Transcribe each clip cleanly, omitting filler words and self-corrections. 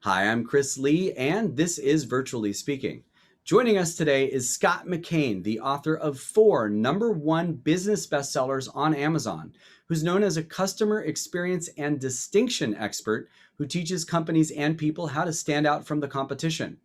Hi, I'm Chris Lee, and this is Virtually Speaking. Joining us today is Scott McKain, the author of 4 #1 business bestsellers on Amazon, who's known as a customer experience and distinction expert who teaches companies and people how to stand out from the competition.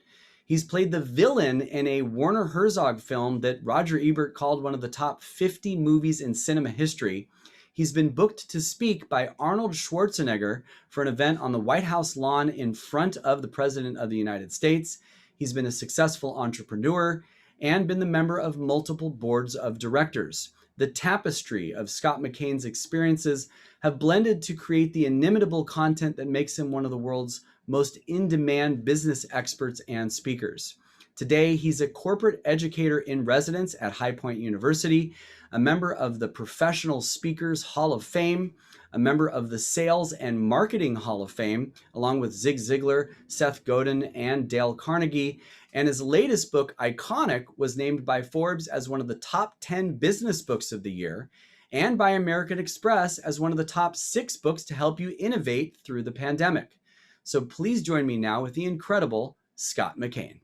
He's played the villain in a Werner Herzog film that Roger Ebert called one of the top 50 movies in cinema history. He's been booked to speak by Arnold Schwarzenegger for an event on the White House lawn in front of the President of the United States. He's been a successful entrepreneur and been the member of multiple boards of directors. The tapestry of Scott McKain's experiences have blended to create the inimitable content that makes him one of the world's most in-demand business experts and speakers. Today, he's a corporate educator in residence at High Point University, a member of the Professional Speakers Hall of Fame, a member of the Sales and Marketing Hall of Fame, along with Ziglar, Seth Godin, and Dale Carnegie. And his latest book, Iconic, was named by Forbes as one of the top 10 business books of the year, and by American Express as one of the top 6 books to help you innovate through the pandemic. So please join me now with the incredible Scott McKain.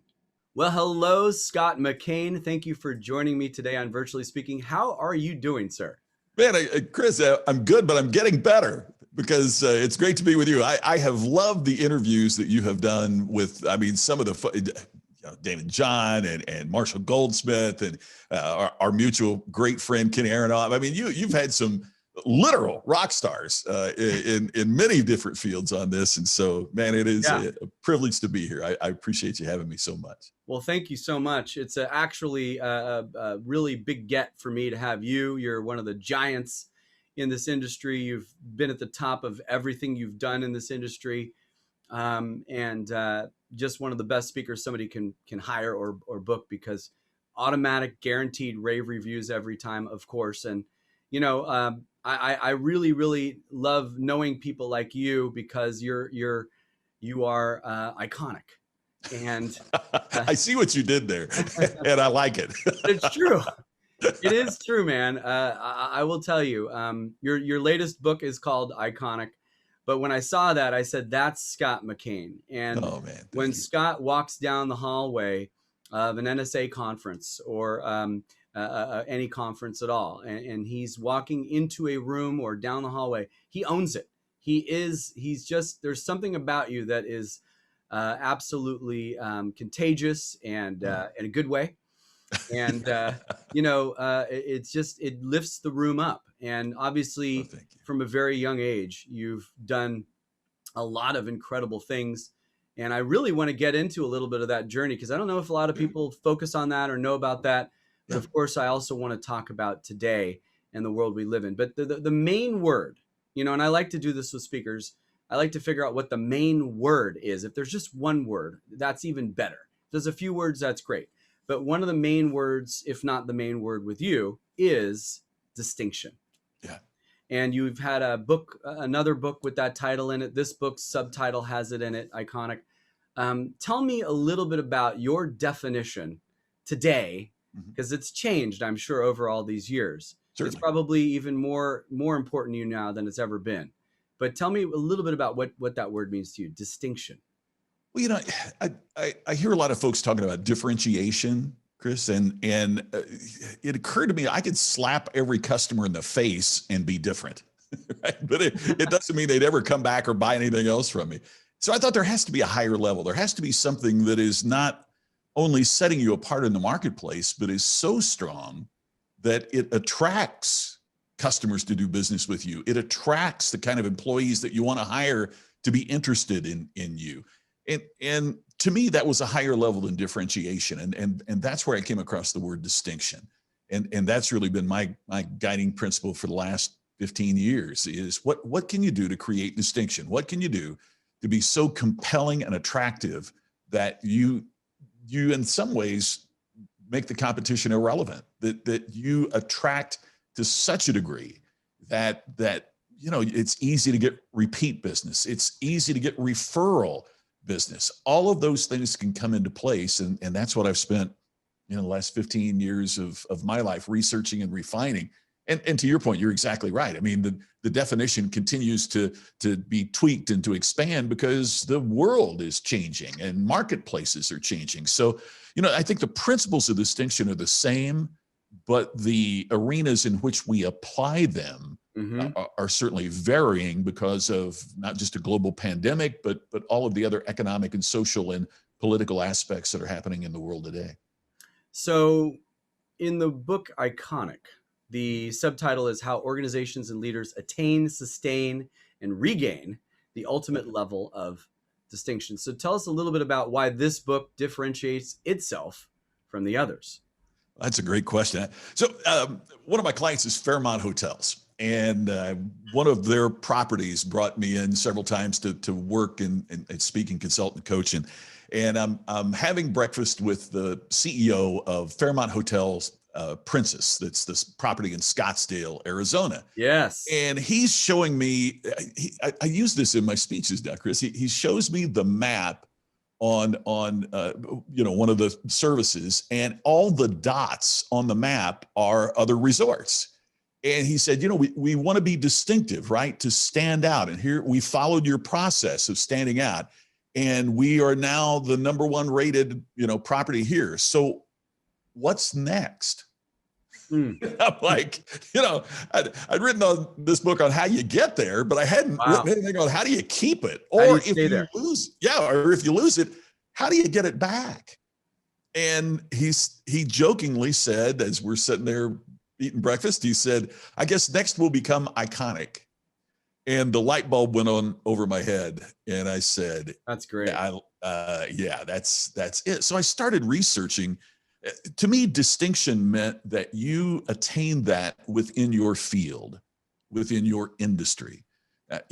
Well, hello, Scott McKain. Thank you for joining me today on Virtually Speaking. How are you doing, sir? Man, Chris, I'm good, but I'm getting better because it's great to be with you. I have loved the interviews that you have done with, some of the, David John and Marshall Goldsmith and our mutual great friend, Kenny Aronoff. I mean, you've had some literal rock stars in many different fields on this. And so, man, it is a privilege to be here. I appreciate you having me so much. Well, thank you so much. It's actually a really big get for me to have you. You're one of the giants in this industry. You've been at the top of everything you've done in this industry, and just one of the best speakers somebody can hire or book, because automatic, guaranteed rave reviews every time, of course. And I really, really love knowing people like you, because you are iconic. And I see what you did there, and I like it. It's true. It is true, man. I will tell you, your latest book is called Iconic. But when I saw that, I said, that's Scott McKain. And when Scott walks down the hallway of an NSA conference or any conference at all, and he's walking into a room or down the hallway, he owns it. He's just, there's something about you that is absolutely contagious and in a good way. And, it's just, it lifts the room up. And obviously from a very young age, you've done a lot of incredible things. And I really want to get into a little bit of that journey, because I don't know if a lot of people focus on that or know about that. But of course, I also want to talk about today and the world we live in. But the main word, and I like to do this with speakers, I like to figure out what the main word is. If there's just one word, that's even better. If there's a few words, that's great. But one of the main words, if not the main word with you, is distinction. Yeah. And you've had another book with that title in it. This book's subtitle has it in it, Iconic. Tell me a little bit about your definition today, because it's changed, I'm sure, over all these years. Certainly. It's probably even more important to you now than it's ever been. But tell me a little bit about what that word means to you, distinction. Well, I hear a lot of folks talking about differentiation, Chris, and it occurred to me I could slap every customer in the face and be different, right? But it doesn't mean they'd ever come back or buy anything else from me. So I thought there has to be a higher level. There has to be something that is not only setting you apart in the marketplace, but is so strong that it attracts customers to do business with you. It attracts the kind of employees that you want to hire to be interested in you. And to me, that was a higher level than differentiation. And that's where I came across the word distinction. And that's really been my guiding principle for the last 15 years is what can you do to create distinction? What can you do to be so compelling and attractive that you in some ways make the competition irrelevant, that you attract to such a degree that it's easy to get repeat business. It's easy to get referral business. All of those things can come into place. And that's what I've spent the last 15 years of my life researching and refining. And to your point, you're exactly right. I mean, the definition continues to be tweaked and to expand because the world is changing and marketplaces are changing. So, I think the principles of distinction are the same, but the arenas in which we apply them are certainly varying because of not just a global pandemic, but all of the other economic and social and political aspects that are happening in the world today. So in the book Iconic, the subtitle is How Organizations and Leaders Attain, Sustain, and Regain the Ultimate Level of Distinction. So tell us a little bit about why this book differentiates itself from the others. That's a great question. So one of my clients is Fairmont Hotels. And one of their properties brought me in several times to work and speak and consult and coach. And I'm having breakfast with the CEO of Fairmont Hotels, Princess. That's this property in Scottsdale, Arizona. Yes. And he's showing me, I use this in my speeches now, Chris. He shows me the map on one of the services, and all the dots on the map are other resorts. And he said, we want to be distinctive, right? To stand out. And here we followed your process of standing out. And we are now the number one rated, property here. So what's next? I'm like, I'd written on this book on how you get there, but I hadn't written anything on how do you keep it? Or if you lose it, how do you get it back? And he jokingly said, as we're sitting there eating breakfast, he said, I guess next will become iconic. And the light bulb went on over my head. And I said, that's great. That's it. So I started researching. To me, distinction meant that you attain that within your field, within your industry. And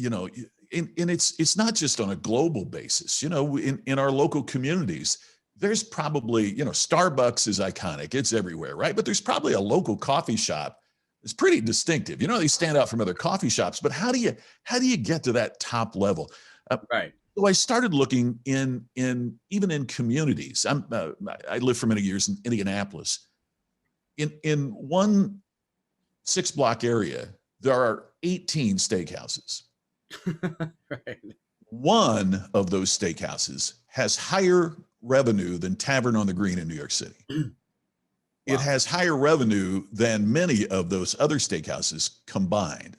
it's not just on a global basis. In our local communities, there's probably, Starbucks is iconic. It's everywhere, right? But there's probably a local coffee shop that's pretty distinctive. They stand out from other coffee shops. But how do you get to that top level? Right. So I started looking even in communities. I lived for many years in Indianapolis. In one 6-block area, there are 18 steakhouses. Right. One of those steakhouses has higher revenue than Tavern on the Green in New York City. Wow. It has higher revenue than many of those other steakhouses combined.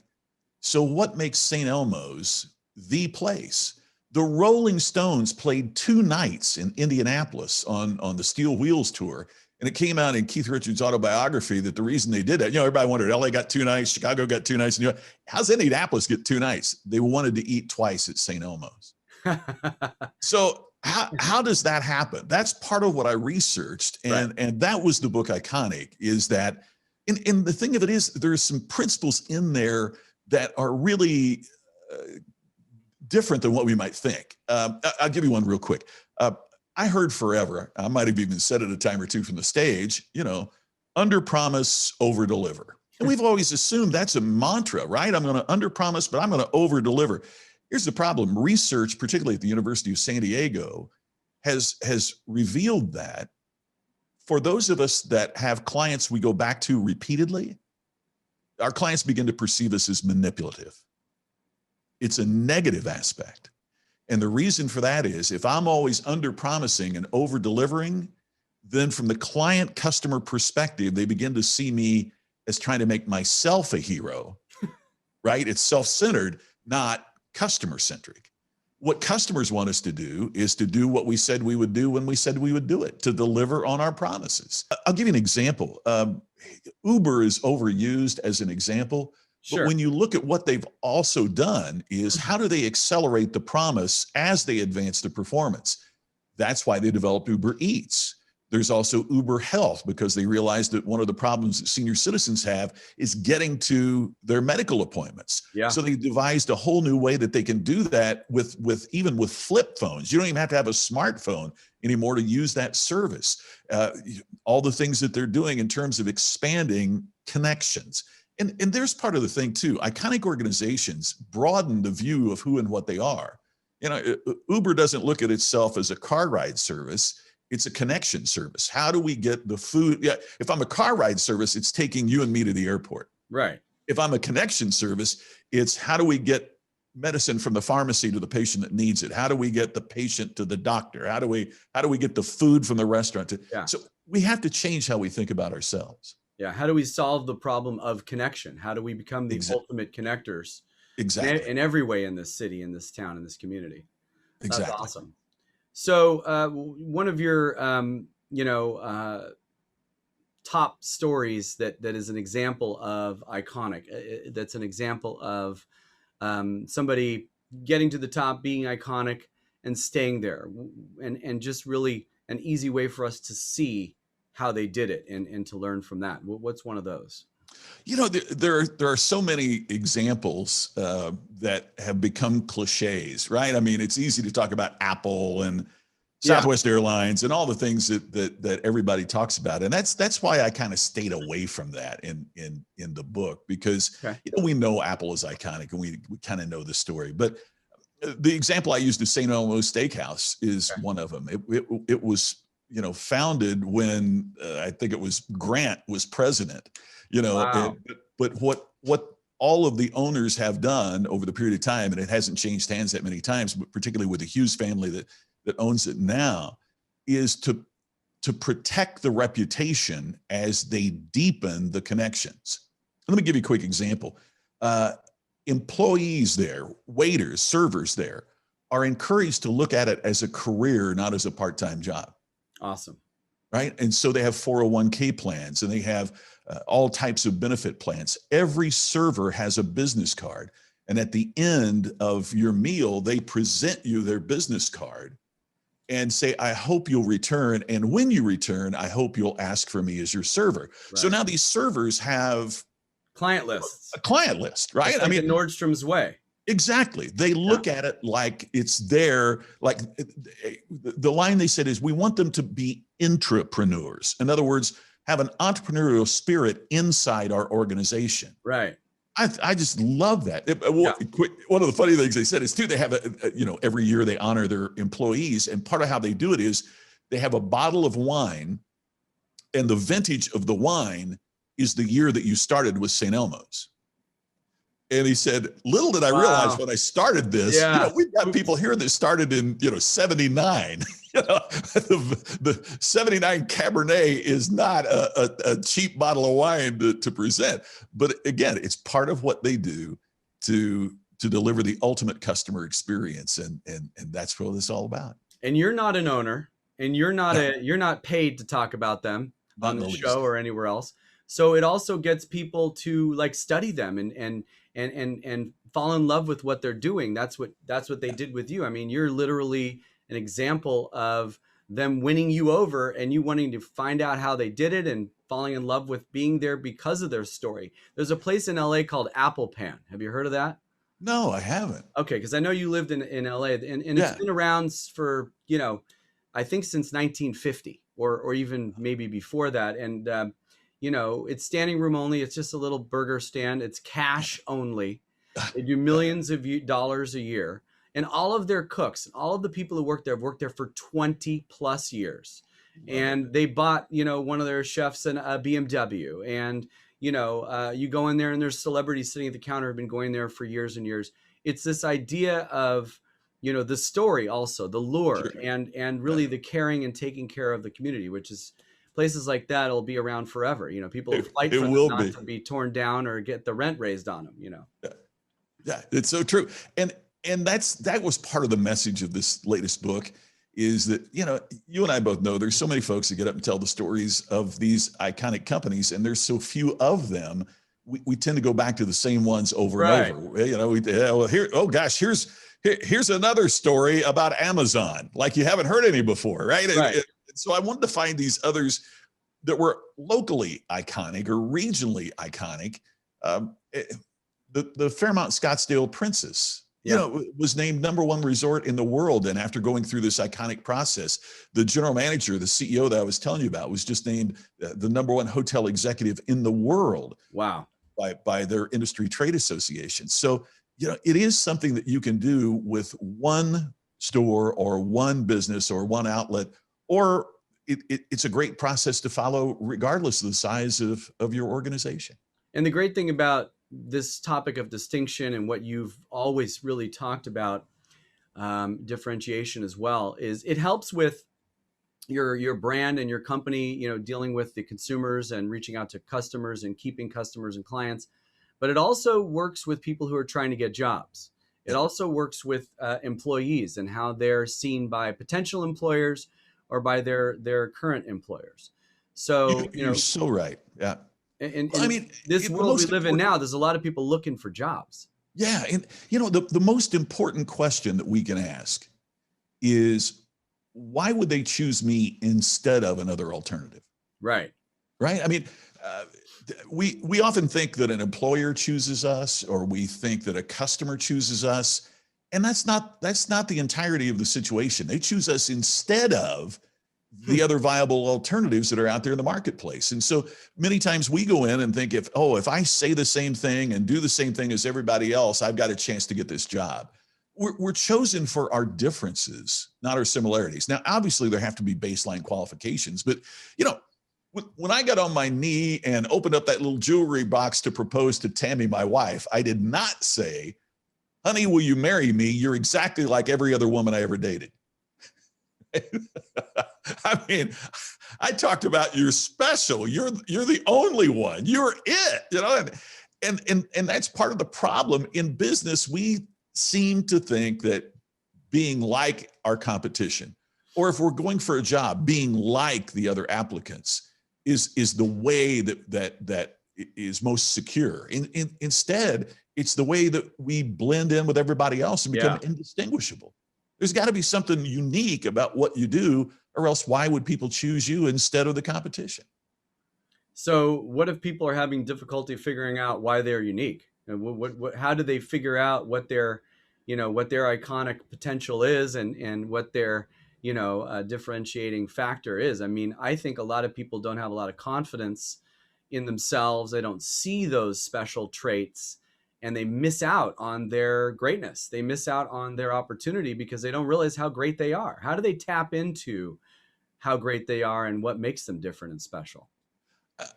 So what makes St. Elmo's the place? The Rolling Stones played 2 nights in Indianapolis on the Steel Wheels tour. And it came out in Keith Richards' autobiography that the reason they did that, everybody wondered, LA got 2 nights, Chicago got 2 nights. And how's Indianapolis get 2 nights? They wanted to eat twice at St. Elmo's. So how does that happen? That's part of what I researched. And that was the book Iconic, is that, and the thing of it is, there's some principles in there that are really different than what we might think. I'll give you one real quick. I heard forever, I might have even said it a time or two from the stage, under promise, over deliver. And we've always assumed that's a mantra, right? I'm going to under promise, but I'm going to over deliver. Here's the problem. Research, particularly at the University of San Diego, has revealed that for those of us that have clients we go back to repeatedly, our clients begin to perceive us as manipulative. It's a negative aspect. And the reason for that is if I'm always under promising and over delivering, then from the client customer perspective, they begin to see me as trying to make myself a hero, right? It's self-centered, not customer centric. What customers want us to do is to do what we said we would do when we said we would do it, to deliver on our promises. I'll give you an example. Uber is overused as an example. Sure. But when you look at what they've also done is how do they accelerate the promise as they advance the performance? That's why they developed Uber Eats. There's also Uber Health, because they realized that one of the problems that senior citizens have is getting to their medical appointments. Yeah. So they devised a whole new way that they can do that even with flip phones. You don't even have to have a smartphone anymore to use that service. All the things that they're doing in terms of expanding connections. And there's part of the thing too. Iconic organizations broaden the view of who and what they are. Uber doesn't look at itself as a car ride service. It's a connection service. How do we get the food? Yeah, if I'm a car ride service, it's taking you and me to the airport. Right. If I'm a connection service, it's how do we get medicine from the pharmacy to the patient that needs it? How do we get the patient to the doctor? How do we get the food from the restaurant to, Yeah. so we have to change how we think about ourselves. Yeah. How do we solve the problem of connection? How do we become the Exactly. ultimate connectors Exactly. in every way in this city, in this town, in this community? That's Exactly. awesome. So one of your, top stories that is an example of iconic, that's an example of somebody getting to the top, being iconic, and staying there, and just really an easy way for us to see how they did it and to learn from that. What's one of those? There are so many examples that have become cliches, right? I mean, it's easy to talk about Apple and Southwest Airlines and all the things that everybody talks about, and that's why I kind of stayed away from that in the book, because we know Apple is iconic and we kind of know the story. But the example I used of St. Elmo Steakhouse is one of them. It was founded when I think it was Grant was president. Wow. But what all of the owners have done over the period of time, and it hasn't changed hands that many times, but particularly with the Hughes family that owns it now, is to protect the reputation as they deepen the connections. Let me give you a quick example. Employees there, waiters, servers there, are encouraged to look at it as a career, not as a part-time job. Awesome. Right? And so they have 401k plans, and they have all types of benefit plans. Every server has a business card. And at the end of your meal, they present you their business card and say, I hope you'll return. And when you return, I hope you'll ask for me as your server. Right. So now these servers have client lists, a client list, right? It's like I mean, Nordstrom's way. Exactly. They look at it like it's there. Like the line they said is, we want them to be intrapreneurs. In other words, have an entrepreneurial spirit inside our organization. Right. I just love that. One of the funny things they said is too, they have every year they honor their employees, and part of how they do it is they have a bottle of wine, and the vintage of the wine is the year that you started with St. Elmo's. And he said, little did I realize when I started this, we've got people here that started in, 79. The 79 Cabernet is not a cheap bottle of wine to present. But again, it's part of what they do to deliver the ultimate customer experience. And that's what it's all about. And you're not an owner, and you're not paid to talk about them on the show or anywhere else. So it also gets people to like study them and fall in love with what they're doing. That's what they did with you. I mean, you're literally an example of them winning you over and you wanting to find out how they did it and falling in love with being there because of their story. There's a place in LA called Apple Pan. Have you heard of that? No, I haven't. Okay, because I know you lived in LA, and it's been around for, I think since 1950 or even maybe before that. And it's standing room only. It's just a little burger stand. It's cash only. They do millions of dollars a year. And all of their cooks and all of the people who work there have worked there for 20 plus years. And they bought, one of their chefs a BMW. And, you go in there and there's celebrities sitting at the counter who've been going there for years and years. It's this idea of, the story also, the lure, and really the caring and taking care of the community, which is places like that will be around forever. People will fight for them not to be torn down or get the rent raised on them, Yeah, it's so true. And that was part of the message of this latest book, is that, you and I both know there's so many folks that get up and tell the stories of these iconic companies, and there's so few of them. We tend to go back to the same ones over and over. Here's another story about Amazon, like you haven't heard any before, right? And so I wanted to find these others that were locally iconic or regionally iconic. The Fairmont Scottsdale Princess, was named #1 resort in the world. And after going through this iconic process, the general manager, the CEO that I was telling you about, was just named the #1 hotel executive in the world. Wow. By their industry trade association. So, it is something that you can do with one store or one business or one outlet, or it's a great process to follow regardless of the size of your organization. And the great thing about this topic of distinction and what you've always really talked about, differentiation as well, is it helps with your brand and your company, dealing with the consumers and reaching out to customers and keeping customers and clients. But it also works with people who are trying to get jobs. It Yep. also works with employees and how they're seen by potential employers or by their current employers. So, You're so right. Yeah. Well, I in mean, this the world we most live in important, now, there's a lot of people looking for jobs. yeah. And, the most important question that we can ask is, why would they choose me instead of another alternative? Right. Right. I mean, uh, we often think that an employer chooses us, or we think that a customer chooses us. And that's not the entirety of the situation. They choose us instead of the other viable alternatives that are out there in the marketplace. And so many times we go in and think, if I say the same thing and do the same thing as everybody else, I've got a chance to get this job. We're chosen for our differences, not our similarities. Now, obviously, there have to be baseline qualifications, but when I got on my knee and opened up that little jewelry box to propose to Tammy, my wife, I did not say, "Honey, will you marry me? You're exactly like every other woman I ever dated." I mean, I talked about you're special. You're the only one. You're it. And that's part of the problem in business. We seem to think that being like our competition, or if we're going for a job, being like the other applicants, is the way that is most secure. Instead, it's the way that we blend in with everybody else and become indistinguishable. There's got to be something unique about what you do, or else why would people choose you instead of the competition? So what if people are having difficulty figuring out why they're unique? And how do they figure out what their iconic potential is, and what their, differentiating factor is? I mean, I think a lot of people don't have a lot of confidence in themselves. They don't see those special traits, and they miss out on their greatness. They miss out on their opportunity because they don't realize how great they are. How do they tap into how great they are and what makes them different and special?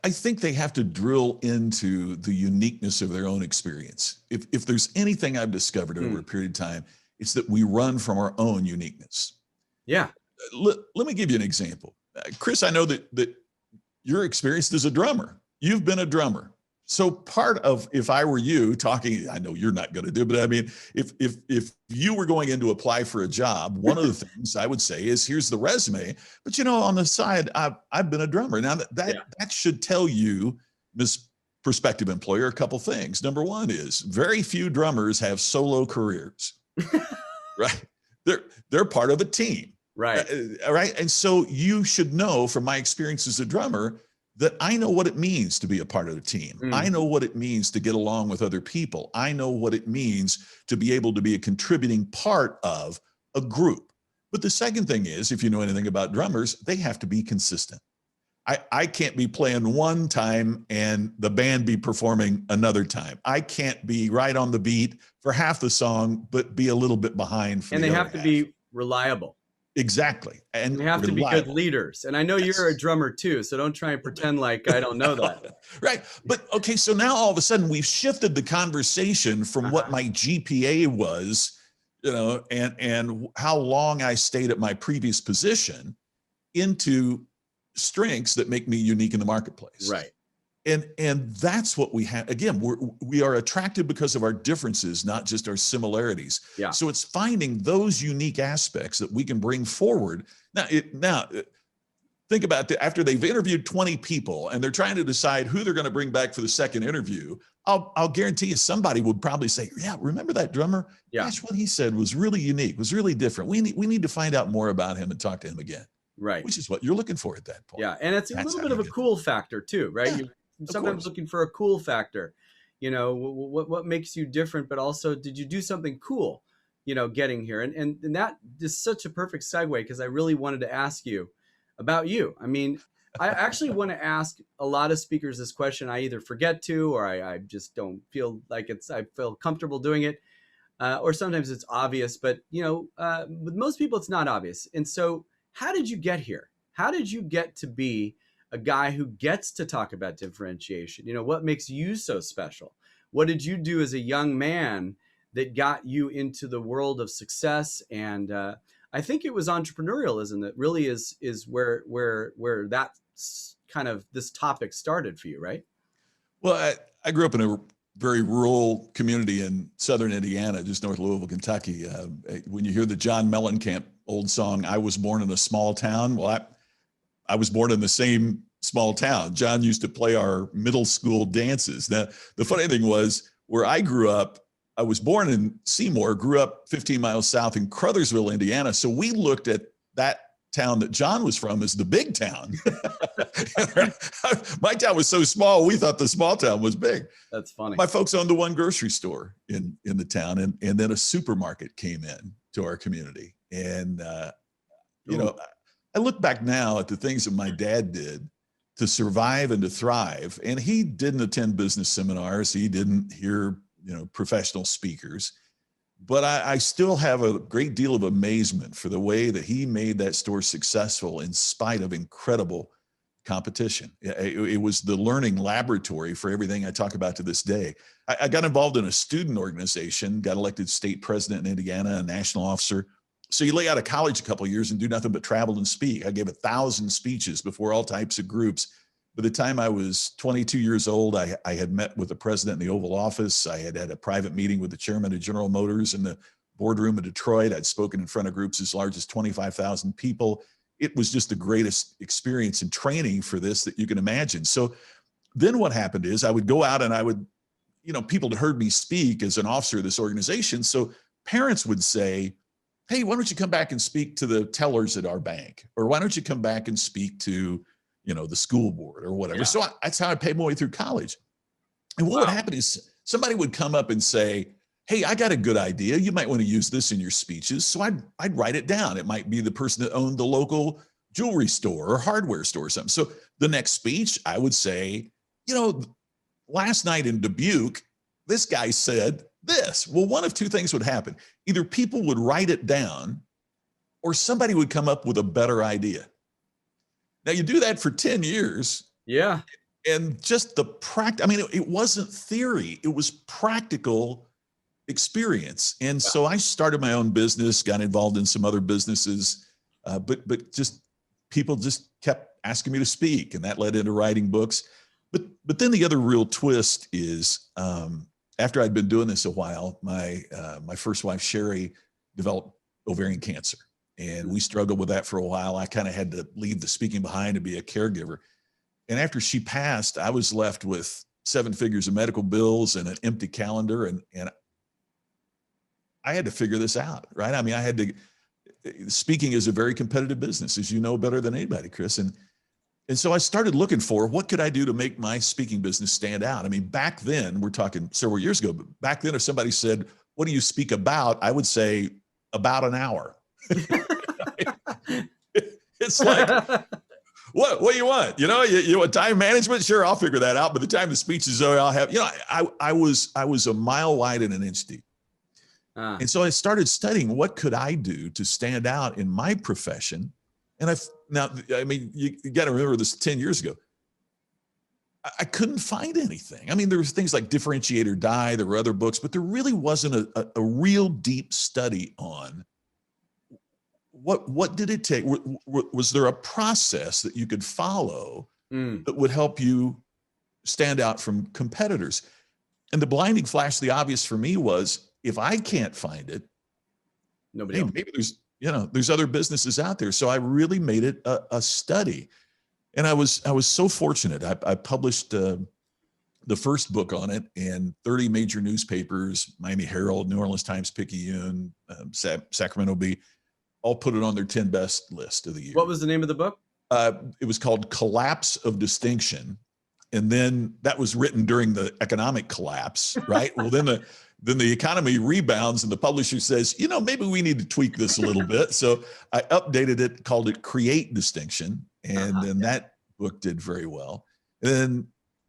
I think they have to drill into the uniqueness of their own experience. If there's anything I've discovered over a period of time, it's that we run from our own uniqueness. Yeah. Let me give you an example. Chris, I know that you're experienced as a drummer. You've been a drummer. So part of, if I were you talking, I know you're not going to do, but I mean, if you were going in to apply for a job, one of the things I would say is, here's the resume, but on the side, I've been a drummer. Now that should tell you, Miss Prospective Employer, a couple things. Number one is, very few drummers have solo careers, right? They're part of a team. Right. Right. And so you should know, from my experience as a drummer, that I know what it means to be a part of a team. I know what it means to get along with other people. I know what it means to be able to be a contributing part of a group. But the second thing is, if you know anything about drummers, they have to be consistent. I can't be playing one time and the band be performing another time. I can't be right on the beat for half the song, but be a little bit behind for and the they other have to half. be reliable. Exactly. And they have to be good leaders. And I know you're a drummer too, so don't try and pretend like I don't know that. Right. But okay, so now all of a sudden we've shifted the conversation from what my GPA was, and how long I stayed at my previous position, into strengths that make me unique in the marketplace. Right. And that's what we have. Again, we are attracted because of our differences, not just our similarities. Yeah. So it's finding those unique aspects that we can bring forward. Now, think about that. After they've interviewed 20 people and they're trying to decide who they're going to bring back for the second interview, I'll guarantee you somebody would probably say, "Yeah, remember that drummer? Yeah. Gosh, what he said was really unique, was really different. We need to find out more about him and talk to him again." Right. Which is what you're looking for at that point. Yeah. And it's a little bit of a cool factor too, right? Yeah, You're sometimes looking for a cool factor. What makes you different, but also, did you do something cool, getting here? And that is such a perfect segue, because I really wanted to ask you about you. I mean, I actually want to ask a lot of speakers this question. I either forget to, or I just don't feel like I feel comfortable doing it. Or sometimes it's obvious, but with most people, it's not obvious. And so, how did you get here? How did you get to be a guy who gets to talk about differentiation. What makes you so special? What did you do as a young man that got you into the world of success? And I think it was entrepreneurialism that really is where that kind of this topic started for you, right? Well, I grew up in a very rural community in southern Indiana, just north of Louisville, Kentucky. When you hear the John Mellencamp old song, "I was born in a small town," well, I was born in the same small town. John used to play our middle school dances. Now, the funny thing was, where I grew up, I was born in Seymour, grew up 15 miles south in Crothersville, Indiana. So we looked at that town that John was from as the big town. My town was so small, we thought the small town was big. That's funny. My folks owned the one grocery store in the town, and then a supermarket came in to our community. And, I look back now at the things that my dad did to survive and to thrive. And he didn't attend business seminars. He didn't hear, professional speakers. But I still have a great deal of amazement for the way that he made that store successful in spite of incredible competition. It was the learning laboratory for everything I talk about to this day. I got involved in a student organization, got elected state president in Indiana, a national officer. So you lay out of college a couple of years and do nothing but travel and speak. I gave 1,000 speeches before all types of groups. By the time I was 22 years old, I had met with the president in the Oval Office. I had had a private meeting with the chairman of General Motors in the boardroom in Detroit. I'd spoken in front of groups as large as 25,000 people. It was just the greatest experience and training for this that you can imagine. So then what happened is I would go out and I would, people had heard me speak as an officer of this organization. So parents would say, "Hey, why don't you come back and speak to the tellers at our bank? Or why don't you come back and speak to, the school board or whatever." Yeah. So that's how I paid my way through college. And what would happen is somebody would come up and say, "Hey, I got a good idea. You might want to use this in your speeches." So I'd write it down. It might be the person that owned the local jewelry store or hardware store or something. So the next speech, I would say, "Last night in Dubuque, this guy said this." Well, one of two things would happen. Either people would write it down or somebody would come up with a better idea. Now you do that for 10 years. Yeah. And just the it wasn't theory, it was practical experience. And so I started my own business, got involved in some other businesses, but just people just kept asking me to speak, and that led into writing books. But then the other real twist is, after I'd been doing this a while, my first wife, Sherry, developed ovarian cancer. And we struggled with that for a while. I kind of had to leave the speaking behind to be a caregiver. And after she passed, I was left with 7 figures of medical bills and an empty calendar. And I had to figure this out, right? Speaking is a very competitive business, as you know better than anybody, Chris. And so I started looking for what could I do to make my speaking business stand out. Back then, we're talking several years ago, but back then if somebody said, "What do you speak about?" I would say, "About an hour." It's like, what do you want? You want time management? Sure, I'll figure that out. By the time the speech is over, I'll have, I was a mile wide and an inch deep. And so I started studying what could I do to stand out in my profession. And you got to remember this 10 years ago. I couldn't find anything. There was things like Differentiate or Die. There were other books, but there really wasn't a real deep study on what did it take? Was there a process that you could follow that would help you stand out from competitors? And the blinding flash, the obvious for me was, if I can't find it, maybe there's other businesses out there. So I really made it a study. And I was so fortunate. I published the first book on it in 30 major newspapers: Miami Herald, New Orleans Times, Picayune, Sacramento Bee, all put it on their 10 best list of the year. What was the name of the book? It was called Collapse of Distinction. And then that was written during the economic collapse, right? Well, then the economy rebounds and the publisher says, maybe we need to tweak this a little bit. So I updated it, called it Create Distinction. And then that book did very well. And then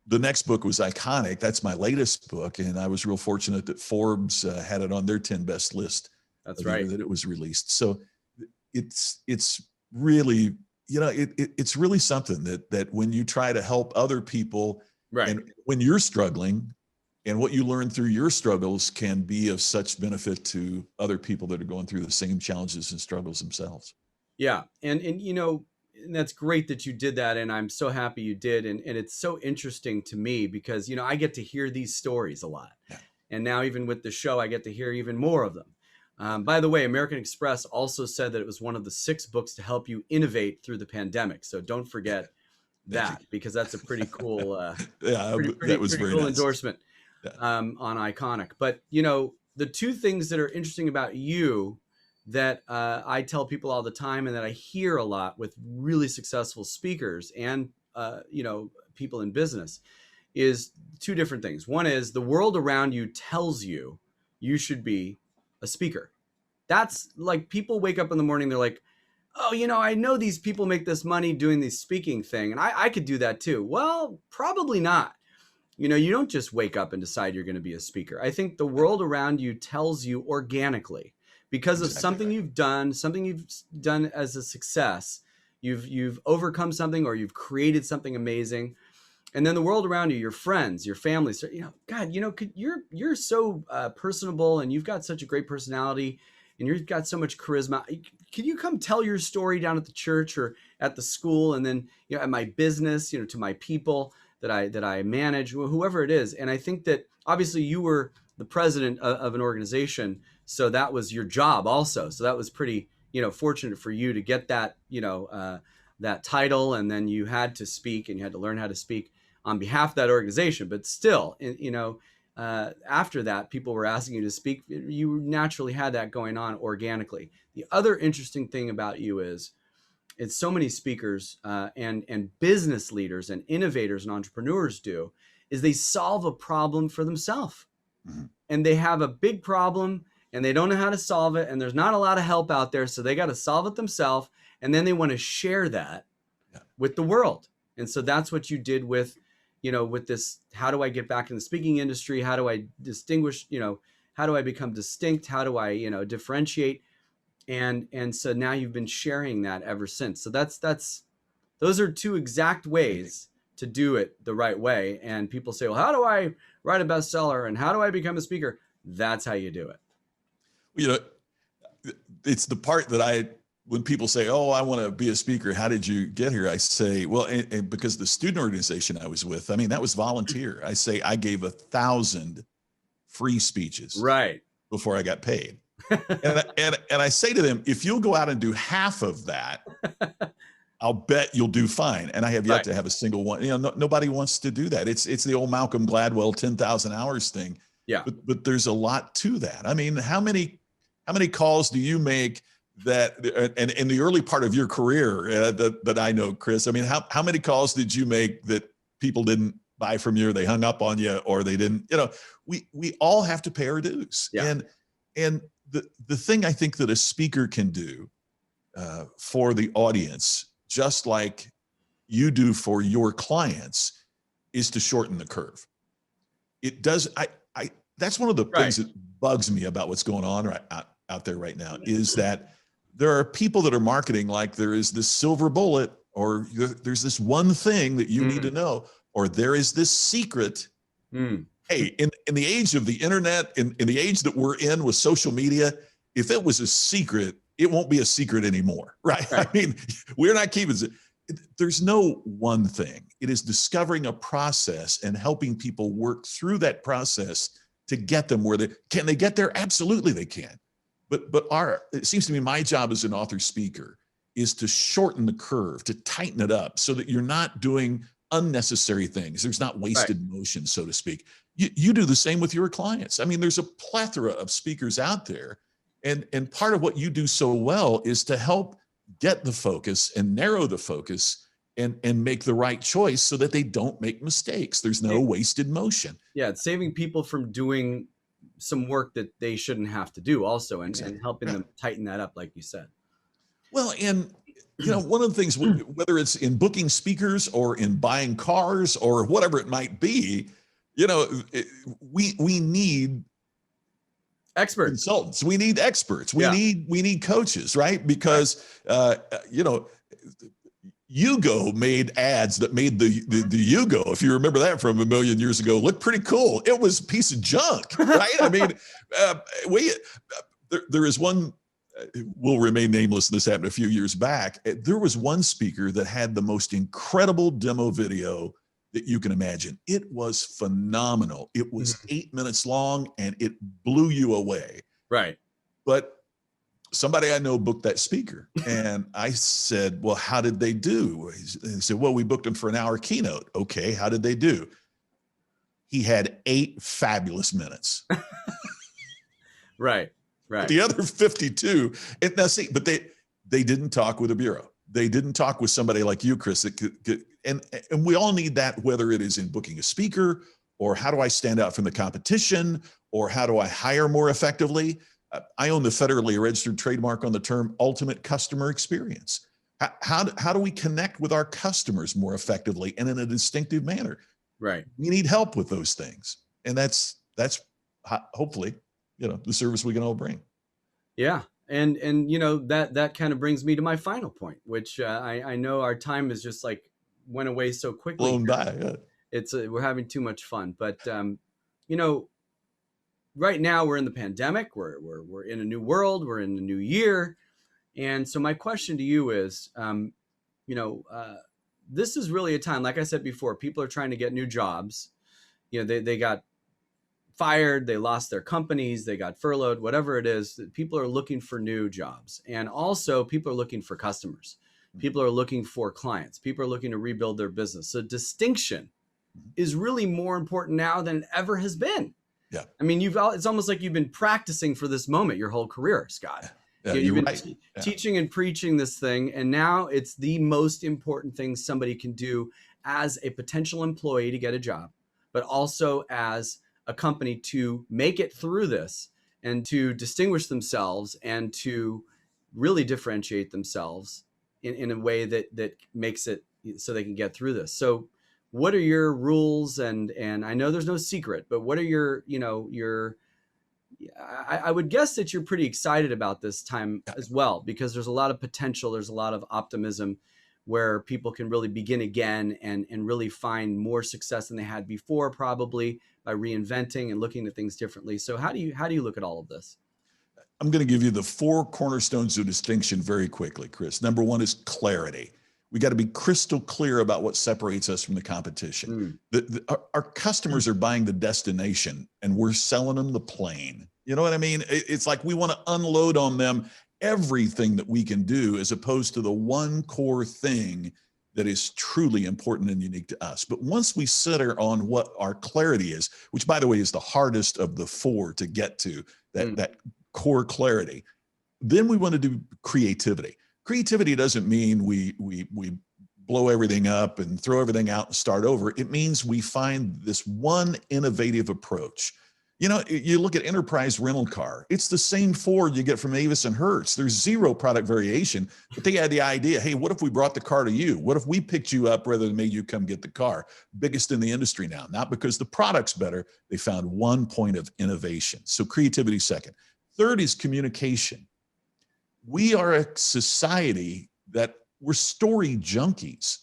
the next book was Iconic. That's my latest book. And I was real fortunate that Forbes had it on their 10 best list. That's right. That it was released. So it's really it's really something that when you try to help other people, Right. and when you're struggling, and what you learn through your struggles can be of such benefit to other people that are going through the same challenges and struggles themselves. Yeah. And that's great that you did that. And I'm so happy you did. And it's so interesting to me because, I get to hear these stories a lot. Yeah. And now even with the show, I get to hear even more of them. By the way, American Express also said that it was one of the 6 books to help you innovate through the pandemic. So don't forget that, because that's a pretty cool, that was very cool nice endorsement Yeah. On Iconic. But, the 2 things that are interesting about you that I tell people all the time and that I hear a lot with really successful speakers and, people in business is 2 different things. One is the world around you tells you you should be a speaker. That's like people wake up in the morning, they're like, oh, I know these people make this money doing this speaking thing, and I could do that too. Well, probably not. You don't just wake up and decide you're going to be a speaker. I think the world around you tells you organically because of something you've done as a success. You've overcome something, or you've created something amazing. And then the world around you, your friends, your family, so, God, you're so personable, and you've got such a great personality, and you've got so much charisma. Can you come tell your story down at the church or at the school, and then, at my business, to my people that I manage, whoever it is. And I think that obviously you were the president of an organization, so that was your job also. So that was pretty, fortunate for you to get that, that title, and then you had to speak, and you had to learn how to speak on behalf of that organization. But still, after that, people were asking you to speak. You naturally had that going on organically. The other interesting thing about you is, it's so many speakers and business leaders and innovators and entrepreneurs do, is they solve a problem for themselves. Mm-hmm. And they have a big problem and they don't know how to solve it. And there's not a lot of help out there. So they got to solve it themselves. And then they want to share that with the world. And so that's what you did with, with this, how do I get back in the speaking industry? How do I distinguish, how do I become distinct? How do I, differentiate? And so now you've been sharing that ever since. So those are 2 exact ways to do it the right way. And people say, well, how do I write a bestseller? And how do I become a speaker? That's how you do it. It's the part that when people say, oh, I want to be a speaker, how did you get here? I say, well, and because the student organization I was with, that was volunteer. I say I gave 1,000 free speeches right before I got paid. and I say to them, if you'll go out and do half of that, I'll bet you'll do fine. And I have yet to have a single one. Nobody wants to do that. It's the old Malcolm Gladwell 10,000 hours thing. Yeah. But there's a lot to that. How many calls do you make that, and in the early part of your career that I know, Chris? How many calls did you make that people didn't buy from you, or they hung up on you, or they didn't? We all have to pay our dues. Yeah. And the thing I think that a speaker can do for the audience, just like you do for your clients, is to shorten the curve. It does. That's one of the things that bugs me about what's going on out there right now, is that there are people that are marketing like there is this silver bullet, or there's this one thing that you need to know, or there is this secret. Hey, in the age of the internet, in the age that we're in with social media, if it was a secret, it won't be a secret anymore, right? We're not keeping it. There's no one thing. It is discovering a process and helping people work through that process to get them where can they get there? Absolutely they can. But it seems to me my job as an author speaker is to shorten the curve, to tighten it up so that you're not doing unnecessary things. There's not wasted motion, so to speak. You do the same with your clients. There's a plethora of speakers out there. And part of what you do so well is to help get the focus and narrow the focus and make the right choice so that they don't make mistakes. There's no wasted motion. Yeah, it's saving people from doing some work that they shouldn't have to do also, and helping them tighten that up, like you said. Well, and one of the things, whether it's in booking speakers or in buying cars or whatever it might be, we need experts, consultants. We need experts. We need coaches, right? Because Yugo made ads that made the Yugo, if you remember that from a million years ago, look pretty cool. It was a piece of junk, right? I mean, there is one, will remain nameless. This happened a few years back. There was one speaker that had the most incredible demo video that you can imagine. It was phenomenal. It was 8 minutes long and it blew you away. Right. But somebody I know booked that speaker. And I said, well, how did they do? He said, well, we booked him for an hour keynote. Okay, how did they do? He had 8 fabulous minutes. Right. The other 52, now see, but they didn't talk with a bureau. They didn't talk with somebody like you, Chris, that could, and we all need that, whether it is in booking a speaker, or how do I stand out from the competition, or how do I hire more effectively? I own the federally registered trademark on the term ultimate customer experience. How do we connect with our customers more effectively and in a distinctive manner? Right. We need help with those things. And that's hopefully, the service we can all bring. Yeah. And that kind of brings me to my final point, which I know our time is just like went away so quickly. Blown by. Yeah. It's we're having too much fun, but right now we're in the pandemic. We're in a new world. We're in a new year, and so my question to you is, this is really a time, like I said before, people are trying to get new jobs. They got fired, they lost their companies, they got furloughed, whatever it is. People are looking for new jobs, and also people are looking for customers. People are looking for clients. People are looking to rebuild their business. So distinction is really more important now than it ever has been. Yeah. I mean, it's almost like you've been practicing for this moment your whole career, Scott. Yeah, you've been right. teaching and preaching this thing, and now it's the most important thing somebody can do as a potential employee to get a job, but also as a company to make it through this and to distinguish themselves and to really differentiate themselves in a way that makes it so they can get through this. So what are your rules? And I know there's no secret, but what are I would guess that you're pretty excited about this time as well, because there's a lot of potential. There's a lot of optimism where people can really begin again and really find more success than they had before, probably by reinventing and looking at things differently. So how do you look at all of this? I'm going to give you the 4 cornerstones of distinction very quickly, Chris. Number 1 is clarity. We got to be crystal clear about what separates us from the competition. Our customers are buying the destination and we're selling them the plane. You know what I mean? It's like we want to unload on them everything that we can do, as opposed to the one core thing that is truly important and unique to us. But once we center on what our clarity is, which by the way is the hardest of the 4 to get to, that core clarity, then we want to do creativity. Creativity doesn't mean we blow everything up and throw everything out and start over. It means we find this one innovative approach. You look at enterprise rental car, it's the same Ford you get from Avis and Hertz. There's 0 product variation, but they had the idea, hey, what if we brought the car to you? What if we picked you up rather than made you come get the car? Biggest in the industry now, not because the product's better. They found one point of innovation. So creativity second. Third is communication. We are a society that we're story junkies.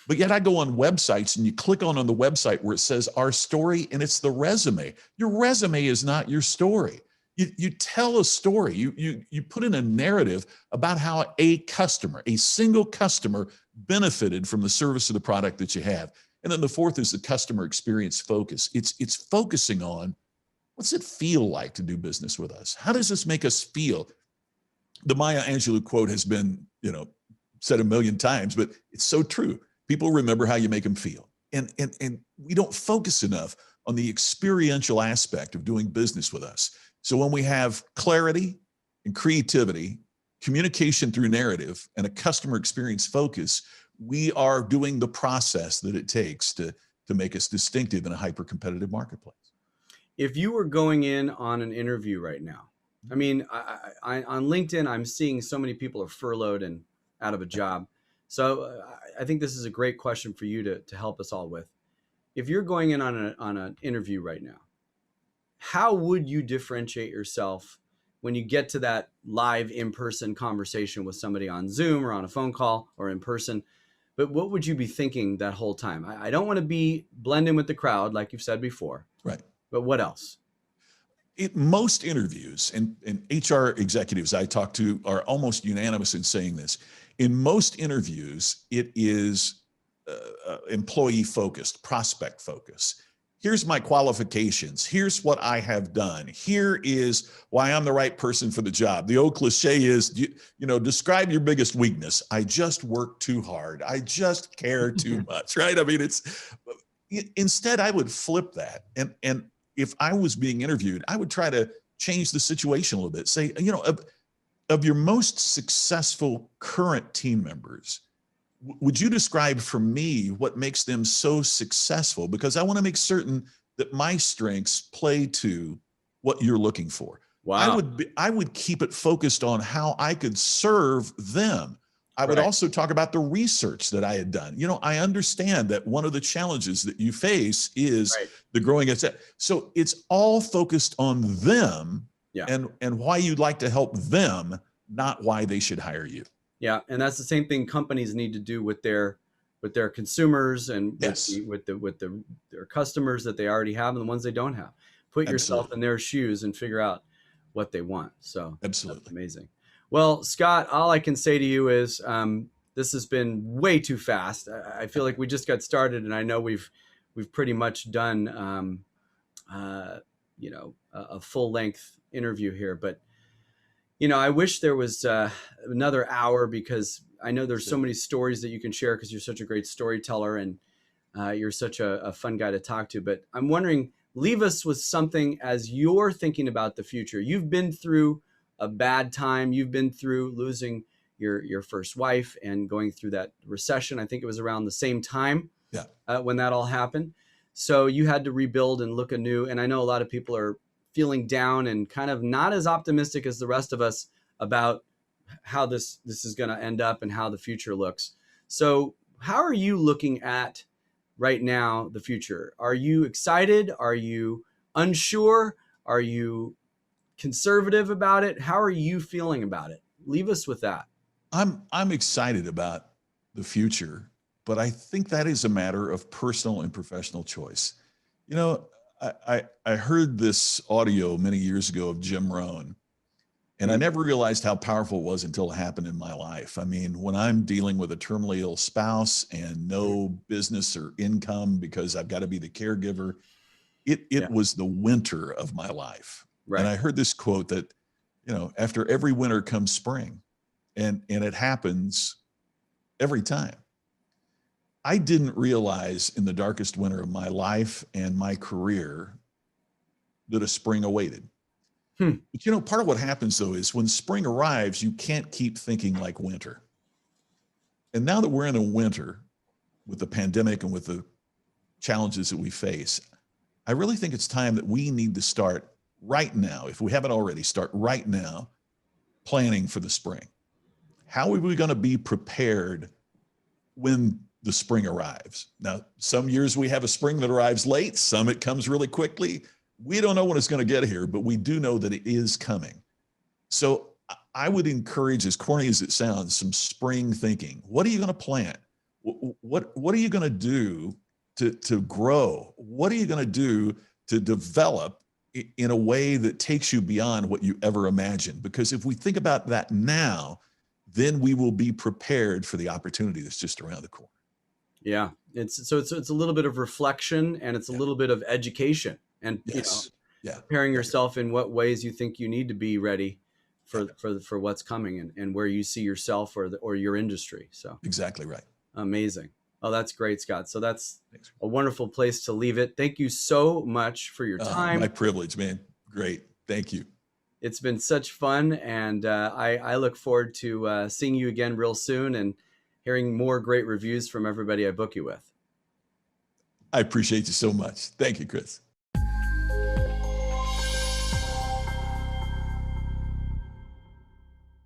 But yet I go on websites and you click on the website where it says our story and it's the resume. Your resume is not your story. You tell a story. You put in a narrative about how a single customer benefited from the service or the product that you have. And then the fourth is the customer experience focus. It's focusing on what's it feel like to do business with us? How does this make us feel? The Maya Angelou quote has been, said a million times, but it's so true. People remember how you make them feel. And we don't focus enough on the experiential aspect of doing business with us. So when we have clarity and creativity, communication through narrative, and a customer experience focus, we are doing the process that it takes to make us distinctive in a hyper-competitive marketplace. If you were going in on an interview right now, I mean, I on LinkedIn, I'm seeing so many people are furloughed and out of a job. So I think this is a great question for you to help us all with. If you're going in on an interview right now, how would you differentiate yourself when you get to that live in-person conversation with somebody on Zoom or on a phone call or in person? but what would you be thinking that whole time? I don't want to be blending with the crowd, like you've said before. Right. But what else? Most interviews, and HR executives I talk to are almost unanimous in saying this. In most interviews, it is employee focused, prospect focused. Here's my qualifications. Here's what I have done. Here is why I'm the right person for the job. The old cliche is, describe your biggest weakness. I just work too hard. I just care too much, right? I mean, instead I would flip that. And if I was being interviewed, I would try to change the situation a little bit. Say, of your most successful current team members, would you describe for me what makes them so successful? Because I want to make certain that my strengths play to what you're looking for. Wow. I would keep it focused on how I could serve them. I would also talk about the research that I had done. I understand that one of the challenges that you face is the growing, so it's all focused on them and why you'd like to help them, not why they should hire you. Yeah, and that's the same thing companies need to do with their consumers and with their customers that they already have and the ones they don't have. Put yourself in their shoes and figure out what they want. So absolutely that's amazing. Well, Scott, all I can say to you is this has been way too fast. I feel like we just got started, and I know we've pretty much done a full length interview here, but I wish there was another hour, because I know there's so many stories that you can share because you're such a great storyteller and you're such a fun guy to talk to. But I'm wondering, leave us with something as you're thinking about the future. You've been through a bad time. You've been through losing your first wife and going through that recession. I think it was around the same time when that all happened. So you had to rebuild and look anew. And I know a lot of people are feeling down and kind of not as optimistic as the rest of us about how this is going to end up and how the future looks. So how are you looking at right now the future? Are you excited? Are you unsure? Are you conservative about it? How are you feeling about it? Leave us with that. I'm excited about the future, but I think that is a matter of personal and professional choice. I heard this audio many years ago of Jim Rohn, and I never realized how powerful it was until it happened in my life. I mean, when I'm dealing with a terminally ill spouse and no business or income because I've got to be the caregiver, it was the winter of my life. Right. And I heard this quote that, after every winter comes spring, and it happens every time. I didn't realize in the darkest winter of my life and my career that a spring awaited. But part of what happens though is when spring arrives, you can't keep thinking like winter. And now that we're in a winter with the pandemic and with the challenges that we face, I really think it's time that we need to start right now, if we haven't already, start right now planning for the spring. How are we going to be prepared when the spring arrives? Now, some years we have a spring that arrives late, some it comes really quickly. We don't know when it's going to get here, but we do know that it is coming. So I would encourage, as corny as it sounds, some spring thinking. What are you going to plant? What are you going to do to grow? What are you going to do to develop in a way that takes you beyond what you ever imagined? Because if we think about that now, then we will be prepared for the opportunity that's just around the corner. Yeah, it's a little bit of reflection, and it's a little bit of education, and preparing yourself in what ways you think you need to be ready for what's coming, and where you see yourself or your industry. So exactly right. Amazing. Oh, that's great, Scott. So that's a wonderful place to leave it. Thank you so much for your time. My privilege, man. Great. Thank you. It's been such fun, and I look forward to seeing you again real soon and hearing more great reviews from everybody I book you with. I appreciate you so much. Thank you, Chris.